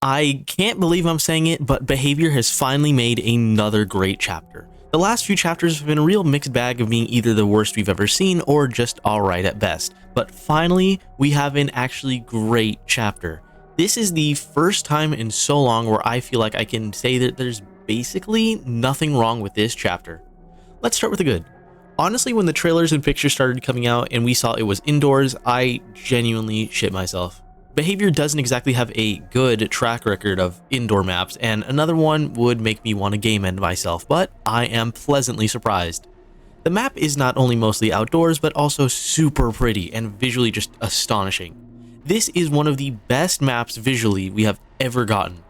I can't believe I'm saying it, but Behavior has finally made another great chapter. The last few chapters have been a real mixed bag of being either the worst we've ever seen or just alright at best, but finally we have an actually great chapter. This is the first time in so long where I feel like I can say that there's basically nothing wrong with this chapter. Let's start with the good. Honestly, when the trailers and pictures started coming out and we saw it was indoors, I genuinely shit myself. Behavior doesn't exactly have a good track record of indoor maps, and another one would make me want to game end myself, but I am pleasantly surprised. The map is not only mostly outdoors, but also super pretty and visually just astonishing. This is one of the best maps visually we have ever gotten.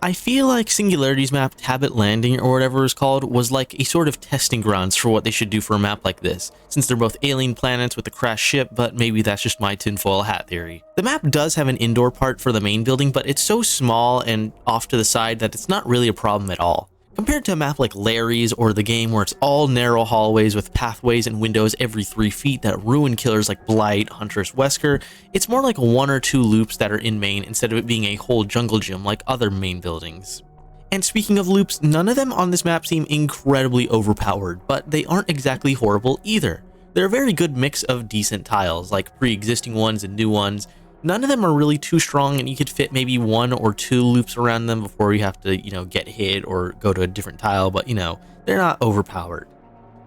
I feel like Singularity's map, Tabit Landing or whatever it was called, was like a sort of testing grounds for what they should do for a map like this, since they're both alien planets with a crashed ship, but maybe that's just my tinfoil hat theory. The map does have an indoor part for the main building, but it's so small and off to the side that it's not really a problem at all. Compared to a map like Larry's or the game where it's all narrow hallways with pathways and windows every 3 feet that ruin killers like Blight, Huntress, Wesker, it's more like 1 or 2 loops that are in main instead of it being a whole jungle gym like other main buildings. And speaking of loops, none of them on this map seem incredibly overpowered, but they aren't exactly horrible either. They're a very good mix of decent tiles, like pre-existing ones and new ones. None of them are really too strong, and you could fit maybe 1 or 2 loops around them before you have to, get hit or go to a different tile, but they're not overpowered.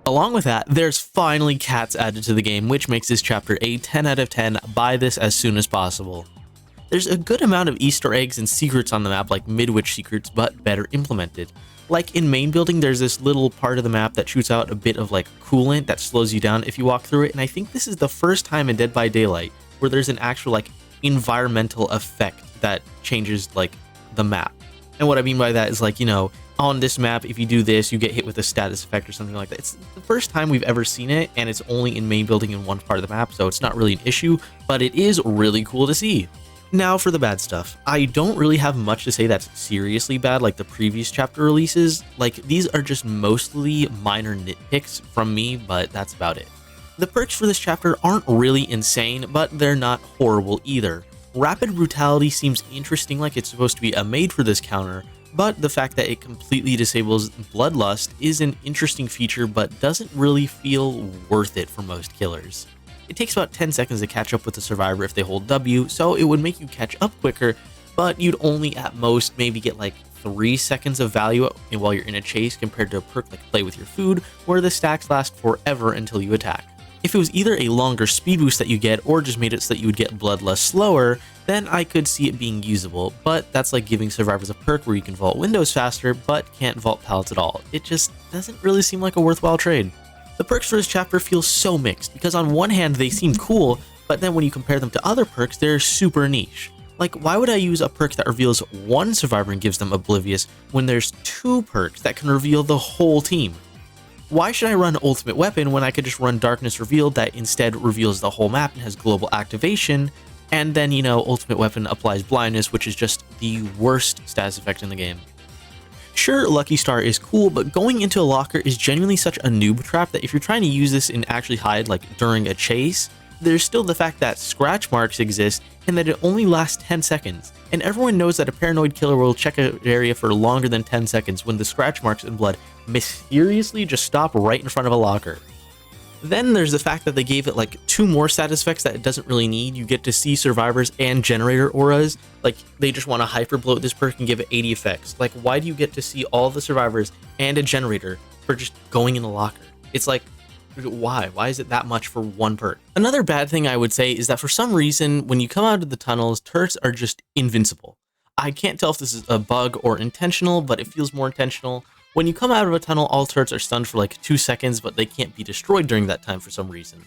Along with that, there's finally cats added to the game, which makes this chapter a 10 out of 10, buy this as soon as possible. There's a good amount of Easter eggs and secrets on the map, like Midwich secrets, but better implemented. Like in main building, there's this little part of the map that shoots out a bit of like coolant that slows you down if you walk through it, and I think this is the first time in Dead by Daylight where there's an actual environmental effect that changes like the map. And what I mean by that is on this map, if you do this, you get hit with a status effect or something like that. It's the first time we've ever seen it, and it's only in main building in one part of the map, so it's not really an issue, but it is really cool to see. Now for the bad stuff. I don't really have much to say that's seriously bad like the previous chapter releases. These are just mostly minor nitpicks from me, but that's about it. The perks for this chapter aren't really insane, but they're not horrible either. Rapid Brutality seems interesting, like it's supposed to be a made for this counter, but the fact that it completely disables Bloodlust is an interesting feature, but doesn't really feel worth it for most killers. It takes about 10 seconds to catch up with the survivor if they hold W, so it would make you catch up quicker, but you'd only at most maybe get 3 seconds of value while you're in a chase compared to a perk like Play With Your Food, where the stacks last forever until you attack. If it was either a longer speed boost that you get or just made it so that you would get Bloodlust slower, then I could see it being usable, but that's like giving survivors a perk where you can vault windows faster but can't vault pallets at all. It just doesn't really seem like a worthwhile trade. The perks for this chapter feel so mixed, because on one hand they seem cool, but then when you compare them to other perks, they're super niche. Why would I use a perk that reveals 1 survivor and gives them Oblivious when there's 2 perks that can reveal the whole team? Why should I run Ultimate Weapon when I could just run Darkness Revealed that instead reveals the whole map and has global activation, and then, Ultimate Weapon applies Blindness, which is just the worst status effect in the game. Sure, Lucky Star is cool, but going into a locker is genuinely such a noob trap that if you're trying to use this and actually hide during a chase, there's still the fact that scratch marks exist and that it only lasts 10 seconds. And everyone knows that a paranoid killer will check an area for longer than 10 seconds when the scratch marks and blood mysteriously just stop right in front of a locker. Then there's the fact that they gave it 2 more status effects that it doesn't really need. You get to see survivors and generator auras. They just want to hyper bloat this perk and give it 80 effects. Why do you get to see all the survivors and a generator for just going in a locker? It's why? Why is it that much for 1 perk? Another bad thing I would say is that for some reason, when you come out of the tunnels, turrets are just invincible. I can't tell if this is a bug or intentional, but it feels more intentional. When you come out of a tunnel, all turrets are stunned for 2 seconds, but they can't be destroyed during that time for some reason.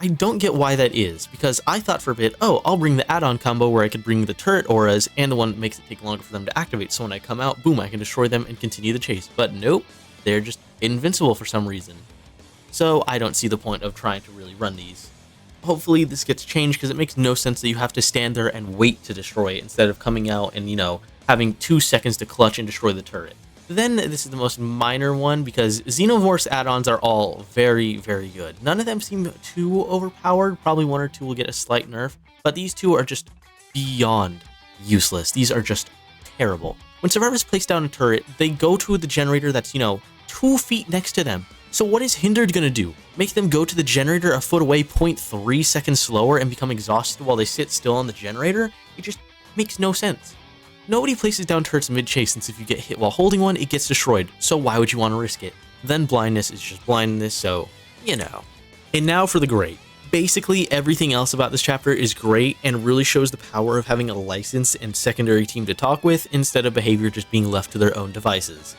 I don't get why that is, because I thought for a bit, oh, I'll bring the add-on combo where I could bring the turret auras and the one that makes it take longer for them to activate, so when I come out, boom, I can destroy them and continue the chase. But nope, they're just invincible for some reason. So I don't see the point of trying to really run these. Hopefully this gets changed, because it makes no sense that you have to stand there and wait to destroy it instead of coming out and, having 2 seconds to clutch and destroy the turret. Then this is the most minor one, because Xenomorphs add-ons are all very, very good. None of them seem too overpowered. Probably 1 or 2 will get a slight nerf, but these 2 are just beyond useless. These are just terrible. When survivors place down a turret, they go to the generator that's, 2 feet next to them. So what is Hindered gonna do? Make them go to the generator a foot away 0.3 seconds slower and become exhausted while they sit still on the generator? It just makes no sense. Nobody places down turrets mid-chase, since if you get hit while holding one, it gets destroyed, so why would you want to risk it? Then blindness is just blindness, so, And now for the great. Basically, everything else about this chapter is great and really shows the power of having a licensed and secondary team to talk with instead of behavior just being left to their own devices.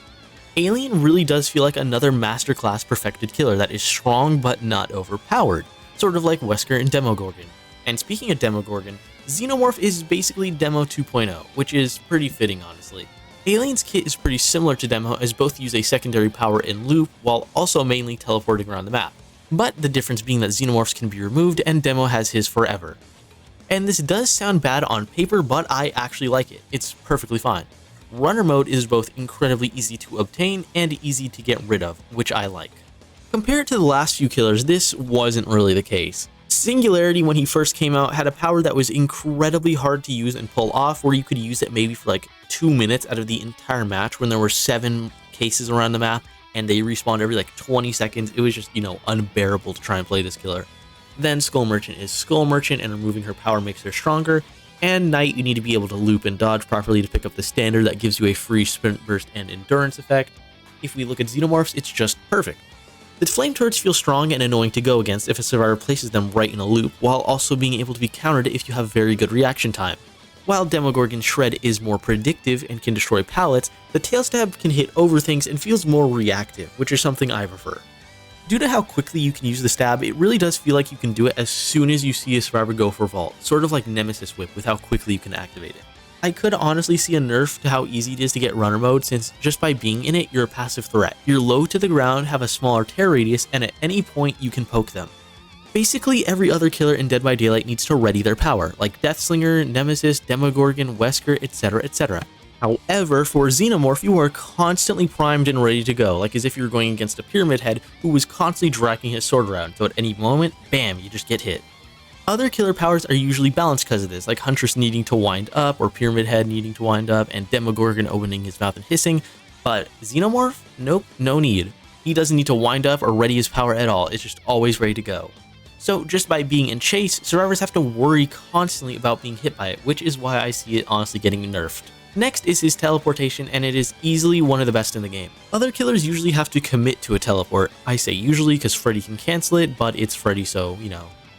Alien really does feel like another masterclass perfected killer that is strong but not overpowered, sort of like Wesker and Demogorgon. And speaking of Demogorgon, Xenomorph is basically Demo 2.0, which is pretty fitting honestly. Alien's kit is pretty similar to Demo as both use a secondary power in loop while also mainly teleporting around the map, but the difference being that Xenomorphs can be removed and Demo has his forever. And this does sound bad on paper, but I actually like it. It's perfectly fine. Runner mode is both incredibly easy to obtain and easy to get rid of, which I like. Compared to the last few killers, this wasn't really the case. Singularity, when he first came out, had a power that was incredibly hard to use and pull off, where you could use it maybe for like 2 minutes out of the entire match when there were 7 cases around the map and they respawned every like 20 seconds. It was just, unbearable to try and play this killer. Then Skull Merchant is Skull Merchant, and removing her power makes her stronger. And Knight, you need to be able to loop and dodge properly to pick up the standard that gives you a free sprint burst and endurance effect. If we look at Xenomorphs, it's just perfect. The flame turrets feel strong and annoying to go against if a survivor places them right in a loop, while also being able to be countered if you have very good reaction time. While Demogorgon's Shred is more predictive and can destroy pallets, the Tail Stab can hit over things and feels more reactive, which is something I prefer. Due to how quickly you can use the stab, it really does feel like you can do it as soon as you see a survivor go for Vault, sort of like Nemesis Whip with how quickly you can activate it. I could honestly see a nerf to how easy it is to get runner mode, since just by being in it, you're a passive threat. You're low to the ground, have a smaller tear radius, and at any point you can poke them. Basically, every other killer in Dead by Daylight needs to ready their power, like Deathslinger, Nemesis, Demogorgon, Wesker, etc, etc. However, for Xenomorph, you are constantly primed and ready to go, like as if you were going against a Pyramid Head who was constantly dragging his sword around, so at any moment, bam, you just get hit. Other killer powers are usually balanced because of this, like Huntress needing to wind up, or Pyramid Head needing to wind up, and Demogorgon opening his mouth and hissing, but Xenomorph? Nope, no need. He doesn't need to wind up or ready his power at all, it's just always ready to go. So just by being in chase, survivors have to worry constantly about being hit by it, which is why I see it honestly getting nerfed. Next is his teleportation, and it is easily one of the best in the game. Other killers usually have to commit to a teleport. I say usually because Freddy can cancel it, but it's Freddy, so,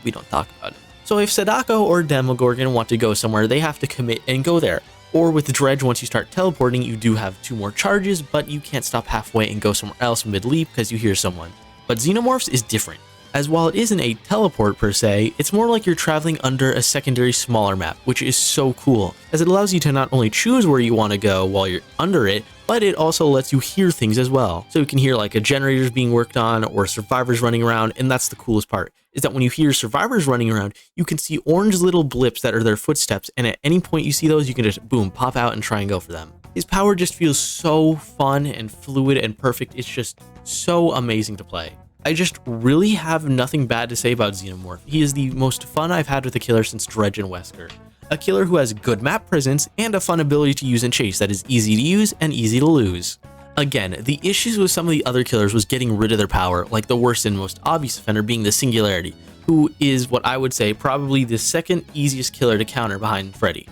we don't talk about it. So if Sadako or Demogorgon want to go somewhere, they have to commit and go there. Or with Dredge, once you start teleporting, you do have 2 more charges, but you can't stop halfway and go somewhere else mid-leap because you hear someone. But Xenomorphs is different, as while it isn't a teleport per se, it's more like you're traveling under a secondary smaller map, which is so cool, as it allows you to not only choose where you want to go while you're under it, but it also lets you hear things as well. So you can hear like a generator's being worked on or survivors running around, and that's the coolest part, is that when you hear survivors running around, you can see orange little blips that are their footsteps, and at any point you see those, you can just boom, pop out and try and go for them. His power just feels so fun and fluid and perfect, it's just so amazing to play. I just really have nothing bad to say about Xenomorph. He is the most fun I've had with a killer since Dredge and Wesker. A killer who has good map presence and a fun ability to use and chase that is easy to use and easy to lose. Again, the issues with some of the other killers was getting rid of their power, like the worst and most obvious offender being the Singularity, who is what I would say probably the second easiest killer to counter behind Freddy.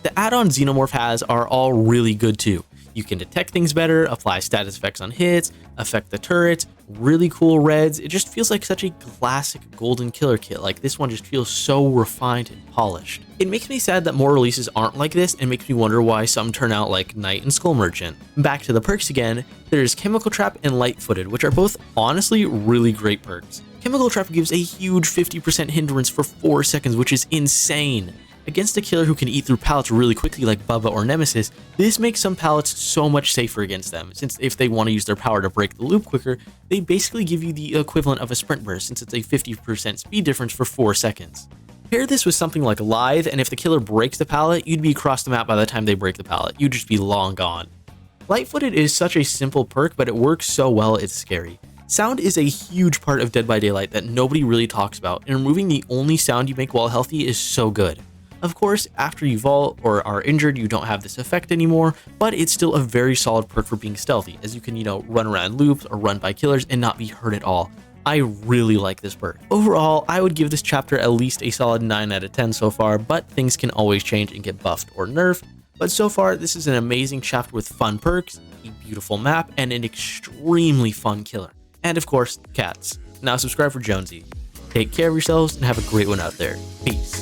The add-ons Xenomorph has are all really good too. You can detect things better, apply status effects on hits, affect the turrets, really cool reds. It just feels like such a classic golden killer kit. Like this one just feels so refined and polished. It makes me sad that more releases aren't like this and makes me wonder why some turn out like Knight and Skull Merchant. Back to the perks again, there's Chemical Trap and Light Footed, which are both honestly really great perks. Chemical Trap gives a huge 50% hindrance for 4 seconds, which is insane. Against a killer who can eat through pallets really quickly like Bubba or Nemesis, this makes some pallets so much safer against them, since if they want to use their power to break the loop quicker, they basically give you the equivalent of a sprint burst, since it's a 50% speed difference for 4 seconds. Pair this with something like Lithe, and if the killer breaks the pallet, you'd be across the map by the time they break the pallet. You'd just be long gone. Light-footed is such a simple perk, but it works so well it's scary. Sound is a huge part of Dead by Daylight that nobody really talks about, and removing the only sound you make while healthy is so good. Of course, after you vault or are injured, you don't have this effect anymore, but it's still a very solid perk for being stealthy, as you can, run around loops or run by killers and not be hurt at all. I really like this perk. Overall, I would give this chapter at least a solid 9 out of 10 so far, but things can always change and get buffed or nerfed. But so far, this is an amazing chapter with fun perks, a beautiful map, and an extremely fun killer. And of course, cats. Now subscribe for Jonesy. Take care of yourselves and have a great one out there. Peace.